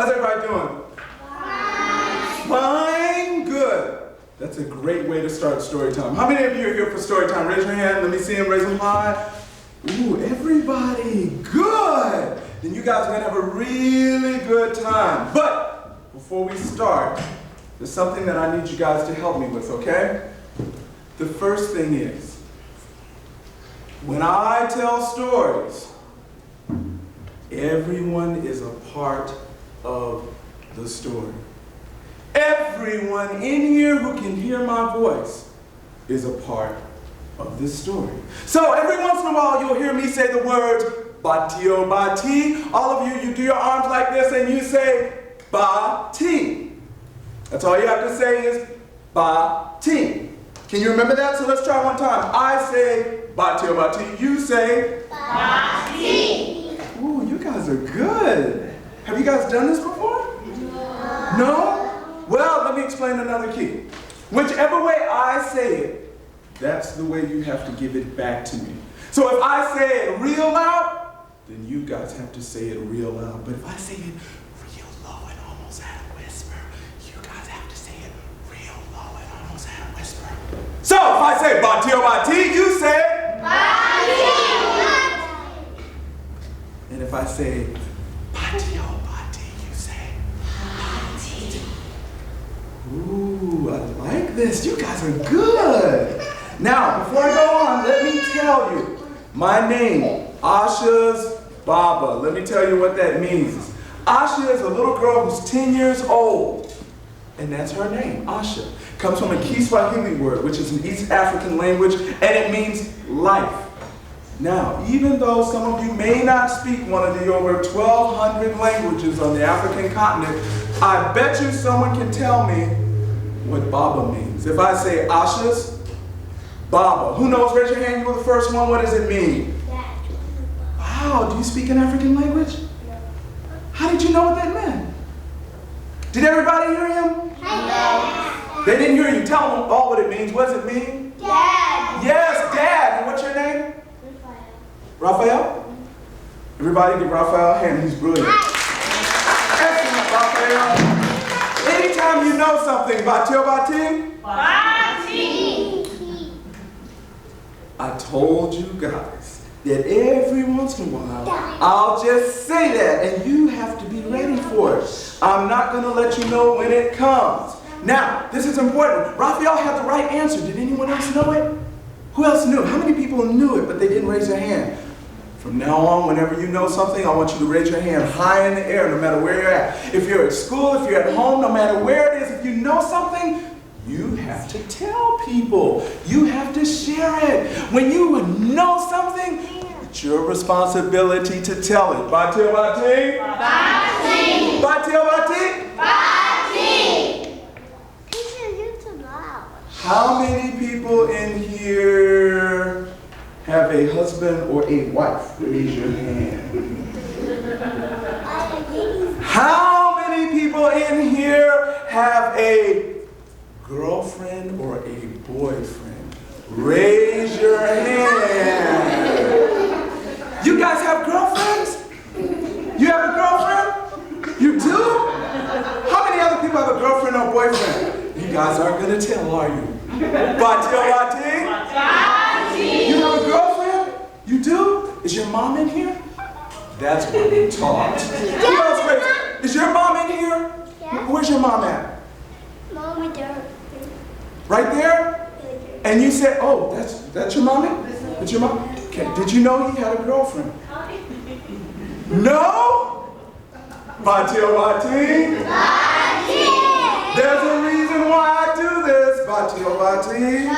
How's everybody doing? Fine? Good. That's a great way to start story time. How many of you are here for story time? Raise your hand. Let me see them. Raise them high. Ooh, everybody. Good. Then you guys are going to have a really good time. But before we start, there's something that I need you guys to help me with, okay? The first thing is, when I tell stories, everyone is a part of the story. Everyone in here who can hear my voice is a part of this story. So every once in a while you'll hear me say the words batio bati. All of you do your arms like this and you say bati. That's all you have to say is bati. Can you remember that? So let's try one time. I say batio bati. You say bati. Ooh, you guys are good. Have you guys done this before? No? Well, let me explain another key. Whichever way I say it, that's the way you have to give it back to me. So if I say it real loud, then you guys have to say it real loud. But if I say it real low and almost at a whisper, you guys have to say it real low and almost at a whisper. So if I say batio bati, you say bati. And if I say batio bati, you say bati. Ooh, I like this. You guys are good. Now, before I go on, let me tell you. My name, Asha's Baba. Let me tell you what that means. Asha is a little girl who's 10 years old. And that's her name, Asha. Comes from a Kiswahili word, which is an East African language, and it means life. Now, even though some of you may not speak one of the over 1,200 languages on the African continent, I bet you someone can tell me what Baba means. If I say Asha's Baba, who knows? Raise your hand, you were the first one. What does it mean? Wow, do you speak an African language? How did you know what that meant? Did everybody hear him? Yes. They didn't hear you. Tell them all what it means. What does it mean? Dad. Yes, Dad. And what's your name? Raphael? Everybody give Raphael a hand. He's brilliant. Excellent, Raphael. Anytime you know something, Batio Bati? Bati. I told you guys that every once in a while, I'll just say that, and you have to be ready for it. I'm not going to let you know when it comes. Now, this is important. Raphael had the right answer. Did anyone else know it? Who else knew? How many people knew it, but they didn't raise their hand? From now on, whenever you know something, I want you to raise your hand high in the air, no matter where you're at. If you're at school, if you're at home, no matter where it is, if you know something, you have to tell people. You have to share it. When you know something, it's your responsibility to tell it. Batio Bati? Bati. Batio Bati? Bati. Teacher, you're too loud. How many people in here have a husband or a wife? Raise your hand. How many people in here have a girlfriend or a boyfriend? Raise your hand. You guys have girlfriends? You have a girlfriend? You do? How many other people have a girlfriend or boyfriend? You guys aren't going to tell, are you? Batio Bati? Bati. You have a girlfriend? You do? Is your mom in here? That's what we taught. Who else raised it? Is your mom in here? Yeah. Where's your mom at? Mom and Dad. Right there? And you said, oh, that's your mommy? That's your mom? Okay. Did you know he had a girlfriend? No? Batio Bati? Bati. There's a reason why I do this. Batio Bati?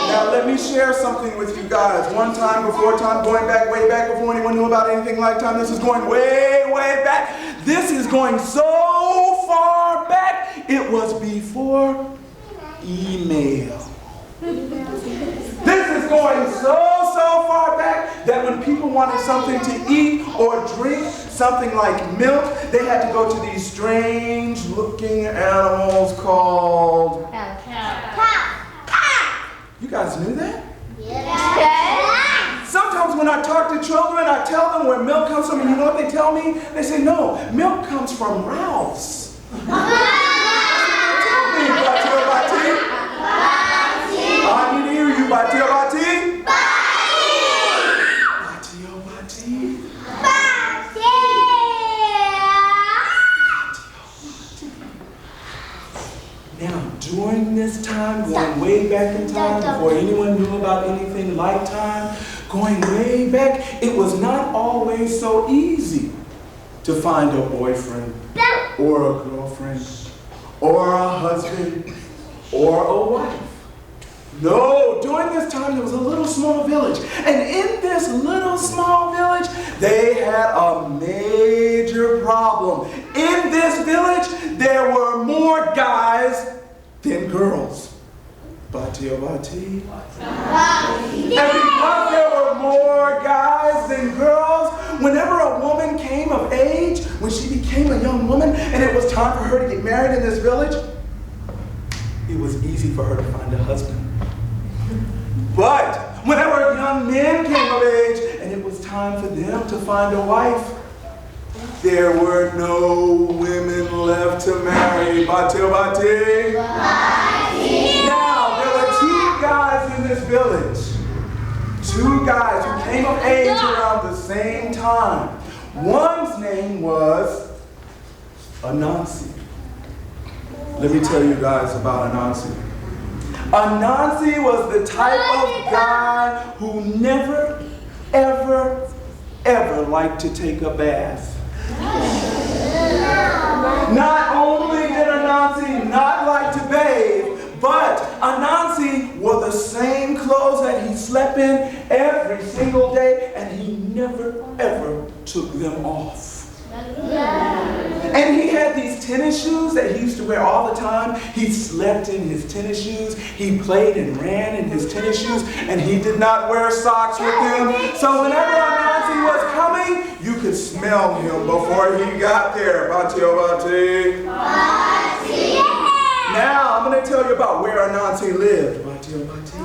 Now let me share something with you guys. One time, before time, going back, way back, before anyone knew about anything like time. This is going way, way back. This is going so far back. It was before email. This is going so far back that when people wanted something to eat or drink, something like milk, they had to go to these strange looking animals called Cow. You guys knew that? Yes. Sometimes when I talk to children, I tell them where milk comes from, and you know what they tell me? They say, no, milk comes from Ralph's. Tell me, Batio Bati. I need to hear you, Batio Bati. Batio Bati. Now, during this time, going way back in time, before anyone knew about anything like time, going way back, it was not always so easy to find a boyfriend, or a girlfriend, or a husband, or a wife. No, during this time, there was a little small village. And in this little small village, they had a major problem. In this village, there were more guys than girls. Batio Bati. And because there were more guys than girls, whenever a woman came of age, when she became a young woman, and it was time for her to get married in this village, it was easy for her to find a husband. But whenever young men came of age and it was time for them to find a wife, there were no women left to marry. Batio Bati. Now, there were two guys in this village. Two guys who came of age around the same time. One's name was Anansi. Let me tell you guys about Anansi. Anansi was the type of guy who never, ever, ever liked to take a bath. Not only did Anansi not like to bathe, but Anansi wore the same clothes that he slept in every single day, and he never, ever took them off. And he had these tennis shoes that he used to wear all the time. He slept in his tennis shoes. He played and ran in his tennis shoes, and he did not wear socks with them. So whenever Anansi was coming, you could smell him before he got there. Bati o bati. Now I'm going to tell you about where Anansi lived. Bati o bati.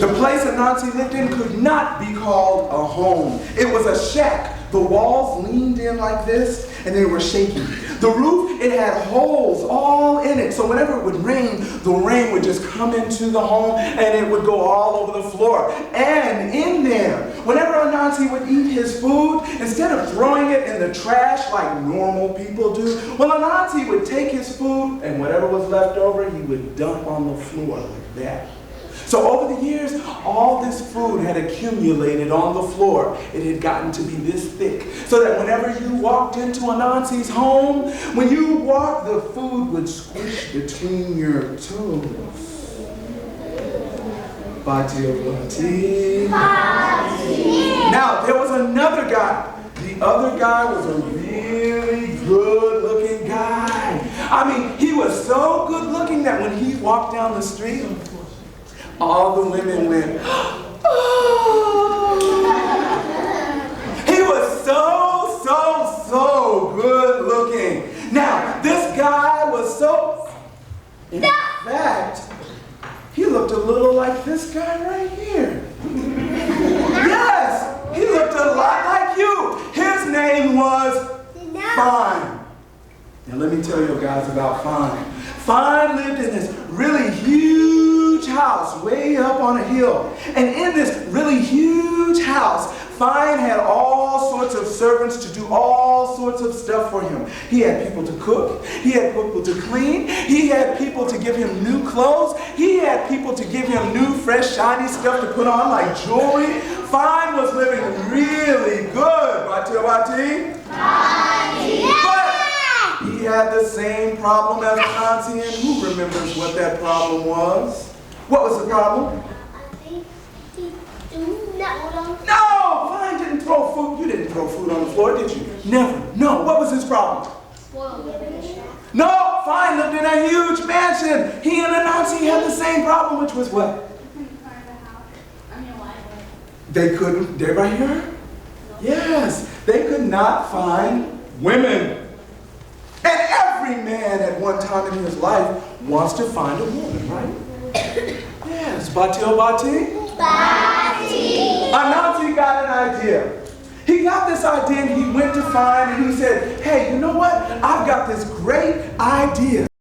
The place Anansi lived in could not be called a home. It was a shack. The walls leaned in like this, and they were shaky. The roof, it had holes all in it. So whenever it would rain, the rain would just come into the home, and it would go all over the floor. And in there, whenever Anansi would eat his food, instead of throwing it in the trash like normal people do, well, Anansi would take his food, and whatever was left over, he would dump on the floor like that. So over the years, all this food had accumulated on the floor. It had gotten to be this thick, so that whenever you walked into Anansi's home, when you walked, the food would squish between your toes. Bati o bati. Now, there was another guy. The other guy was a really good-looking guy. I mean, he was so good-looking that when he walked down the street, all the women went, oh. He was so good looking. Now, this guy was so, in fact, he looked a little like this guy right here. Yes, he looked a lot like you. His name was Fine. Now let me tell you guys about Fine. Fine lived in this really huge house way up on a hill. And in this really huge house, Fine had all sorts of servants to do all sorts of stuff for him. He had people to cook. He had people to clean. He had people to give him new clothes. He had people to give him new, fresh, shiny stuff to put on like jewelry. Fine was living really good. Bati o bati? But he had the same problem as Anansi, and who remembers what that problem was? What was the problem? No, Fine didn't throw food. You didn't throw food on the floor, did you? Never. No. What was his problem? No, Fine lived in a huge mansion. He and Anansi had the same problem, which was what? They couldn't. Did everybody hear her? Yes. They could not find women. And every man at one time in his life wants to find a woman, right? Yes. Bati o bati? Anansi got an idea. He got this idea and he went to Fine and he said, hey, you know what? I've got this great idea.